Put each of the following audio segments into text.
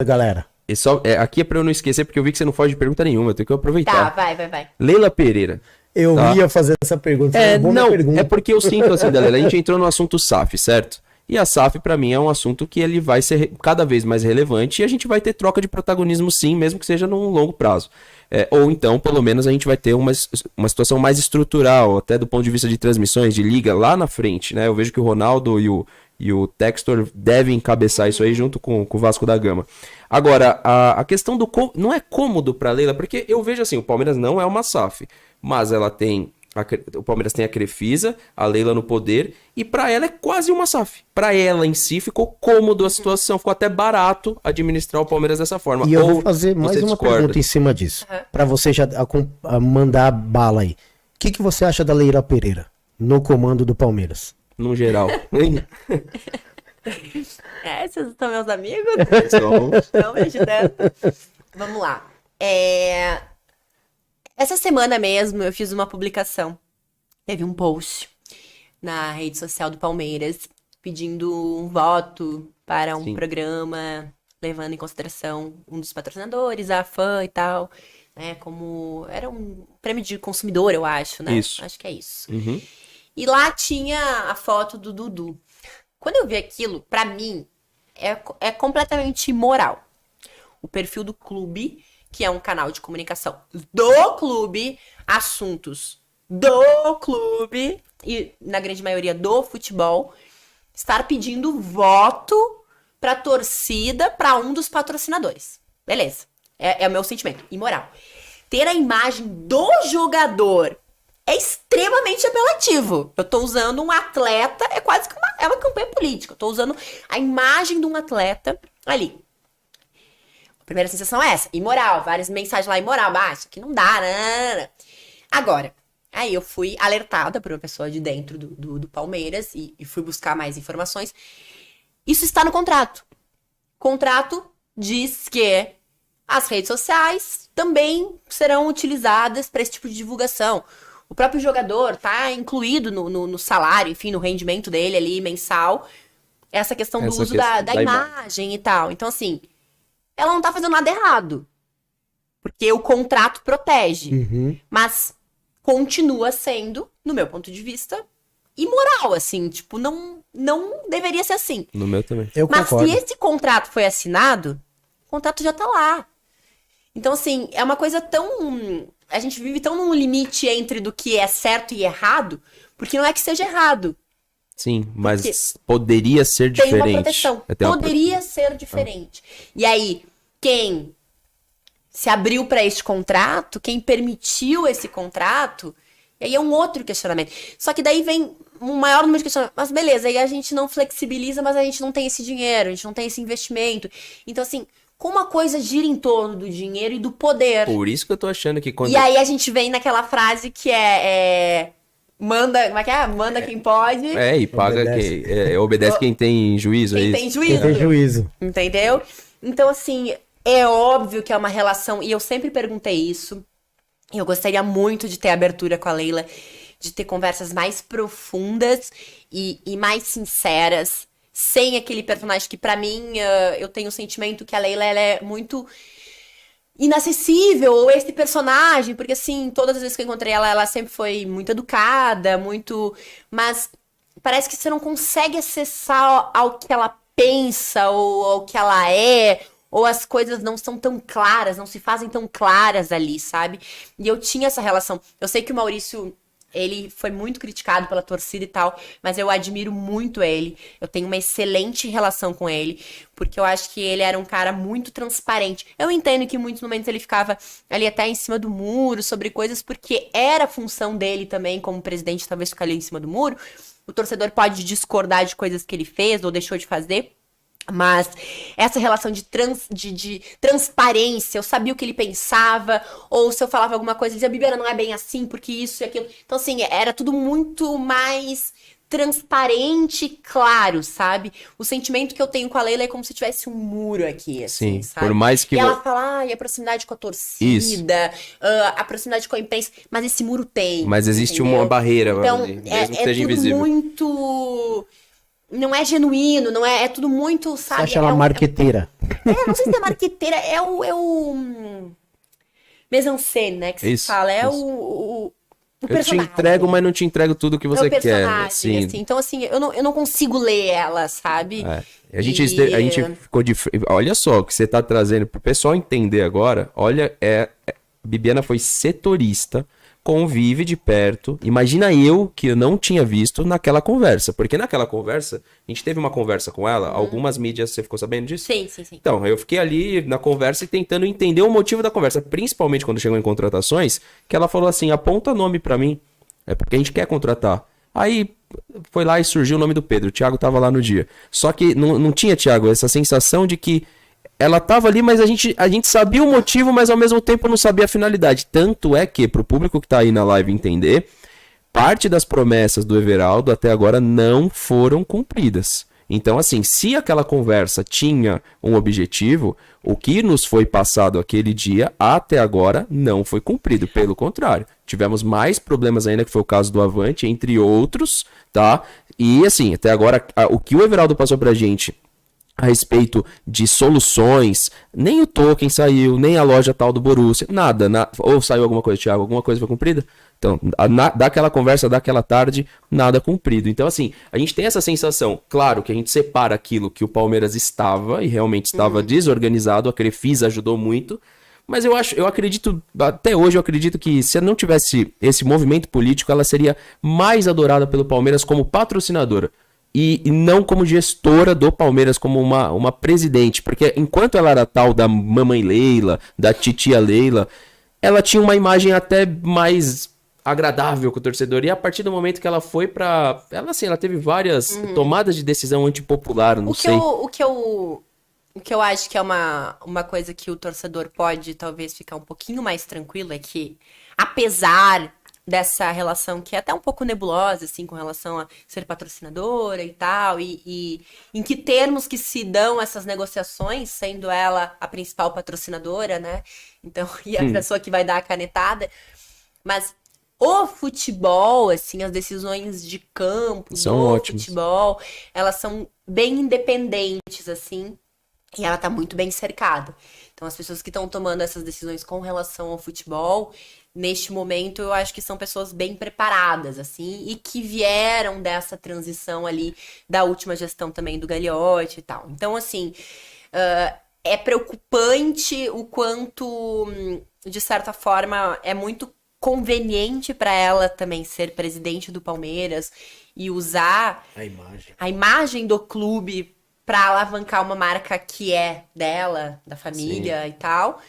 galera. E só, aqui é pra eu não esquecer, porque eu vi que você não foge de pergunta nenhuma, eu tenho que aproveitar. Tá, vai. Leila Pereira. Eu Tá. ia fazer essa pergunta. Foi uma boa Não, pergunta. é porque eu sinto assim, da Leila, a gente entrou no assunto SAF, certo? E a SAF, pra mim, é um assunto que ele vai ser cada vez mais relevante e a gente vai ter troca de protagonismo sim, mesmo que seja num longo prazo. Ou então, pelo menos, a gente vai ter uma situação mais estrutural, até do ponto de vista de transmissões, de liga, lá na frente, né? Eu vejo que o Ronaldo e o Textor devem encabeçar isso aí junto com o Vasco da Gama. Agora, a questão do... Não é cômodo pra Leila, porque eu vejo assim, o Palmeiras não é uma SAF, mas ela tem... O Palmeiras tem a Crefisa, a Leila no poder, e pra ela é quase uma SAF. Pra ela em si ficou cômodo a situação, ficou até barato administrar o Palmeiras dessa forma. E eu vou fazer mais uma pergunta em cima disso, pra você já mandar bala aí. O que você acha da Leila Pereira no comando do Palmeiras? No geral. Vocês são meus amigos? Somos. Estão me ajudando? Vamos lá. Essa semana mesmo eu fiz uma publicação. Teve um post na rede social do Palmeiras pedindo um voto para um programa levando em consideração um dos patrocinadores, a fã e tal, né? Como era um prêmio de consumidor, eu acho, né? Isso. Acho que é isso. Uhum. E lá tinha a foto do Dudu. Quando eu vi aquilo, pra mim, é completamente imoral. O perfil do clube, que é um canal de comunicação do clube, assuntos do clube, e na grande maioria do futebol, estar pedindo voto pra torcida pra um dos patrocinadores. Beleza. É o meu sentimento. Imoral. Ter a imagem do jogador é extremamente apelativo. Eu tô usando um atleta, é quase que uma campanha política. Eu tô usando a imagem de um atleta ali. A primeira sensação é essa, imoral. Várias mensagens lá, imoral, baixa, que não dá, né? Agora, aí eu fui alertada por uma pessoa de dentro do Palmeiras e fui buscar mais informações. Isso está no contrato. O contrato diz que as redes sociais também serão utilizadas para esse tipo de divulgação. O próprio jogador tá incluído no salário, enfim, no rendimento dele ali, mensal. Essa questão do uso da imagem e tal. Então, assim, ela não tá fazendo nada errado. Porque o contrato protege. Uhum. Mas continua sendo, no meu ponto de vista, imoral, assim. Tipo, não deveria ser assim. No meu também. Eu Mas concordo. se esse contrato foi assinado, o contrato já tá lá. Então, assim, é uma coisa tão... A gente vive tão num limite entre do que é certo e errado, porque não é que seja errado. Sim, mas poderia ser Tem diferente. uma proteção. Poderia ser diferente. E aí, quem se abriu para este contrato, quem permitiu esse contrato, e aí é um outro questionamento. Só que daí vem um maior número de questionamentos. Mas beleza, aí a gente não flexibiliza, mas a gente não tem esse dinheiro, a gente não tem esse investimento. Então, assim, como a coisa gira em torno do dinheiro e do poder. Por isso que eu tô achando que quando... E aí a gente vem naquela frase que manda, como é que é? Manda quem pode. E paga Obedece. quem... obedece quem tem juízo, é Quem isso? tem juízo. Tem juízo. Entendeu? Então, assim, é óbvio que é uma relação, e eu sempre perguntei isso. Eu gostaria muito de ter abertura com a Leila, de ter conversas mais profundas e mais sinceras, sem aquele personagem que, pra mim, eu tenho o sentimento que a Leila ela é muito inacessível, ou esse personagem, porque, assim, todas as vezes que eu encontrei ela, ela sempre foi muito educada, muito... Mas parece que você não consegue acessar ao que ela pensa, ou ao que ela é, ou as coisas não são tão claras, não se fazem tão claras ali, sabe? E eu tinha essa relação. Eu sei que o Maurício, ele foi muito criticado pela torcida e tal, mas eu admiro muito ele. Eu tenho uma excelente relação com ele, porque eu acho que ele era um cara muito transparente. Eu entendo que em muitos momentos ele ficava ali até em cima do muro sobre coisas, porque era a função dele também, como presidente, talvez ficar ali em cima do muro. O torcedor pode discordar de coisas que ele fez ou deixou de fazer. Mas essa relação de transparência, eu sabia o que ele pensava, ou se eu falava alguma coisa, ele dizia, Bibiana, não é bem assim, porque isso e aquilo. Então, assim, era tudo muito mais transparente e claro, sabe? O sentimento que eu tenho com a Leila é como se tivesse um muro aqui, assim, Sim, sabe? por mais que... E ela fala, a proximidade com a torcida, a proximidade com a imprensa, mas esse muro tem. Mas existe entendeu? uma barreira, Então, mesmo que seja tudo invisível. muito... não é genuíno, não é, é tudo muito, Você sabe? acha ela marqueteira? Não sei se é marqueteira, é o mise-en-scène, né, que se Isso, fala, é isso. o Eu te personagem. entrego, mas não te entrego tudo que É você o quer. personagem, Assim, assim. Então, assim, eu não consigo ler ela, sabe? A gente ficou de. Olha só o que você tá trazendo pro pessoal entender agora. Olha, Bibiana foi setorista, convive de perto. Imagina eu que eu não tinha visto naquela conversa. Porque naquela conversa, a gente teve uma conversa com ela, algumas mídias, você ficou sabendo disso? Sim. Então, eu fiquei ali na conversa e tentando entender o motivo da conversa, principalmente quando chegou em contratações, que ela falou assim: aponta nome pra mim, é porque a gente quer contratar. Aí foi lá e surgiu o nome do Pedro, o Thiago tava lá no dia. Só que não tinha, Thiago, essa sensação de que ela tava ali, mas a gente sabia o motivo, mas ao mesmo tempo não sabia a finalidade. Tanto é que, pro público que tá aí na live entender, parte das promessas do Everaldo até agora não foram cumpridas. Então, assim, se aquela conversa tinha um objetivo, o que nos foi passado aquele dia até agora não foi cumprido. Pelo contrário, tivemos mais problemas ainda, que foi o caso do Avante, entre outros, tá? E, assim, até agora, o que o Everaldo passou pra gente a respeito de soluções, nem o token saiu, nem a loja tal do Borussia, nada. Ou saiu alguma coisa, Thiago? Alguma coisa foi cumprida? Então, daquela conversa, daquela tarde, nada cumprido. Então, assim, a gente tem essa sensação, claro, que a gente separa aquilo que o Palmeiras estava, e realmente estava desorganizado, a Crefisa ajudou muito, mas eu acredito, até hoje eu acredito que se não tivesse esse movimento político, ela seria mais adorada pelo Palmeiras como patrocinadora. E não como gestora do Palmeiras, como uma presidente. Porque enquanto ela era tal da mamãe Leila, da titia Leila, ela tinha uma imagem até mais agradável com o torcedor. E a partir do momento que ela foi pra... Ela, assim, ela teve várias tomadas de decisão antipopular, não sei. O que eu acho que é uma coisa que o torcedor pode talvez ficar um pouquinho mais tranquilo é que, apesar dessa relação que é até um pouco nebulosa, assim, com relação a ser patrocinadora e tal, e em que termos que se dão essas negociações, sendo ela a principal patrocinadora, né? Então, e a pessoa que vai dar a canetada. Mas o futebol, assim, as decisões de campo São do ótimas. futebol, elas são bem independentes, assim, e ela tá muito bem cercada. Então, as pessoas que estão tomando essas decisões com relação ao futebol, neste momento, eu acho que são pessoas bem preparadas, assim, e que vieram dessa transição ali da última gestão também do Gagliotti e tal. Então, assim, é preocupante o quanto, de certa forma, é muito conveniente para ela também ser presidente do Palmeiras e usar a imagem do clube para alavancar uma marca que é dela, da família e tal.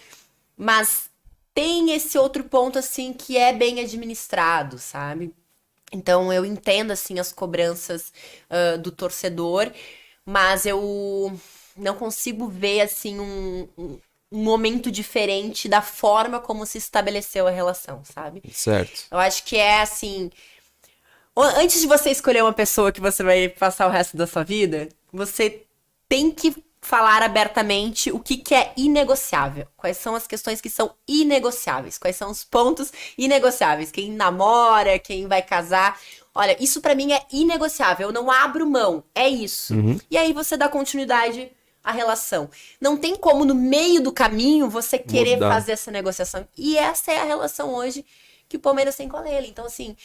Mas tem esse outro ponto, assim, que é bem administrado, sabe? Então, eu entendo, assim, as cobranças do torcedor, mas eu não consigo ver, assim, um momento diferente da forma como se estabeleceu a relação, sabe? Certo. Eu acho que é, assim... Antes de você escolher uma pessoa que você vai passar o resto da sua vida, você tem que falar abertamente o que é inegociável. Quais são as questões que são inegociáveis. Quais são os pontos inegociáveis. Quem namora, quem vai casar. Olha, isso pra mim é inegociável. Eu não abro mão. É isso. E aí você dá continuidade à relação. Não tem como, no meio do caminho, você querer fazer essa negociação. E essa é a relação hoje que o Palmeiras tem com a Leila. Então, assim...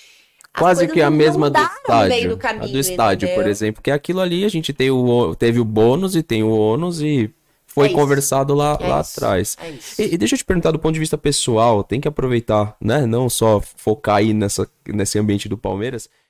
Quase que a mesma do estádio. Caminho, a do estádio, entendeu? por exemplo, que aquilo ali a gente teve o bônus e tem o ônus e foi conversado lá atrás. É isso. E deixa eu te perguntar do ponto de vista pessoal, tem que aproveitar, né? Não só focar aí nesse ambiente do Palmeiras.